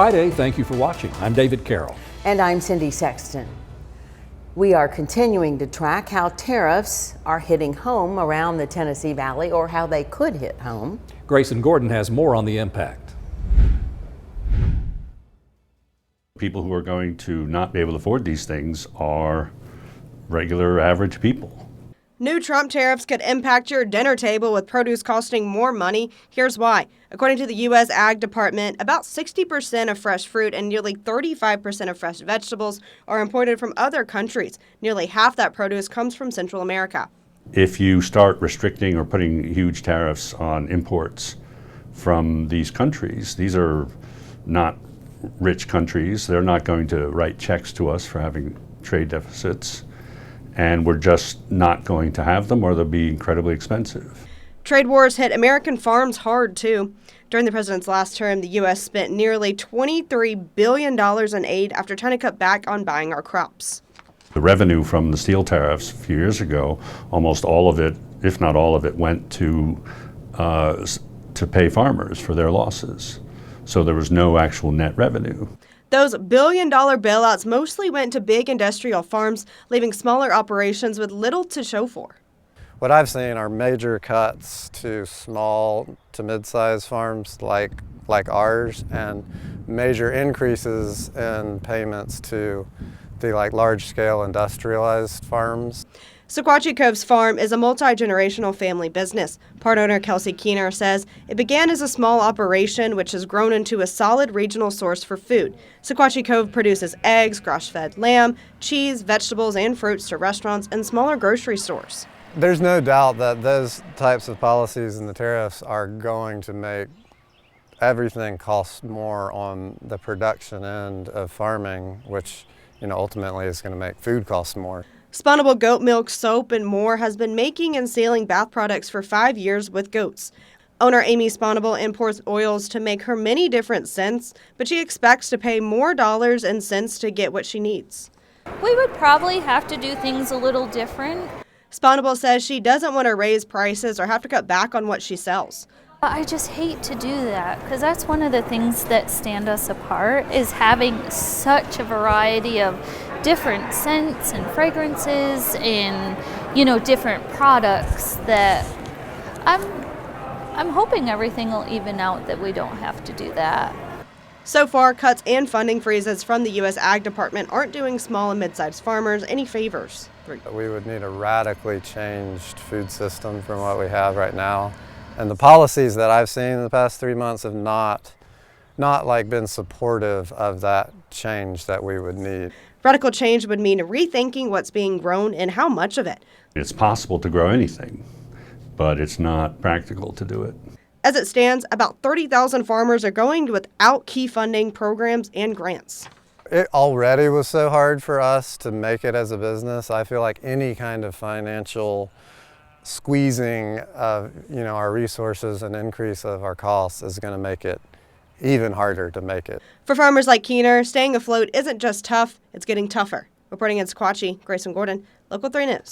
Friday, thank you for watching. I'm David Carroll. And I'm Cindy Sexton. We are continuing to track how tariffs are hitting home around the Tennessee Valley, or how they could hit home. Grayson Gordon has more on the impact. People who are going to not be able to afford these things are regular, average people. New Trump tariffs could impact your dinner table, with produce costing more money. Here's why. According to the U.S. Ag Department, about 60% of fresh fruit and nearly 35% of fresh vegetables are imported from other countries. Nearly half that produce comes from Central America. If you start restricting or putting huge tariffs on imports from these countries, these are not rich countries. They're not going to write checks to us for having trade deficits. And we're just not going to have them, or they'll be incredibly expensive. Trade wars hit American farms hard, too. During the president's last term, the U.S. spent nearly $23 billion in aid after trying to cut back on buying our crops. The revenue from the steel tariffs a few years ago, almost all of it, if not all of it, went to pay farmers for their losses. So there was no actual net revenue. Those billion-dollar bailouts mostly went to big industrial farms, leaving smaller operations with little to show for. What I've seen are major cuts to small to mid-sized farms like ours, and major increases in payments to the large-scale industrialized farms. Sequatchie Cove's farm is a multi-generational family business. Part owner Kelsey Keener says it began as a small operation, which has grown into a solid regional source for food. Sequatchie Cove produces eggs, grass-fed lamb, cheese, vegetables, and fruits to restaurants and smaller grocery stores. There's no doubt that those types of policies and the tariffs are going to make everything cost more on the production end of farming, which ultimately is going to make food cost more. Spunable goat milk, soap, and more has been making and selling bath products for 5 years with goats. Owner Amy Spunable imports oils to make her many different scents, but she expects to pay more dollars and cents to get what she needs. We would probably have to do things a little different. Spunable says she doesn't want to raise prices or have to cut back on what she sells. I just hate to do that, because that's one of the things that stand us apart, is having such a variety of different scents and fragrances and different products that I'm hoping everything will even out, that we don't have to do that. So far, cuts and funding freezes from the U.S. Ag Department aren't doing small and mid-sized farmers any favors. We would need a radically changed food system from what we have right now. And the policies that I've seen in the past 3 months have not been supportive of that change that we would need. Radical change would mean rethinking what's being grown and how much of it. It's possible to grow anything, but it's not practical to do it. As it stands, about 30,000 farmers are going without key funding programs and grants. It already was so hard for us to make it as a business. I feel like any kind of financial squeezing of our resources and increase of our costs is going to make it even harder to make it. For farmers like Keener, staying afloat isn't just tough, it's getting tougher. Reporting in Sequatchie, Grayson Gordon, Local 3 News.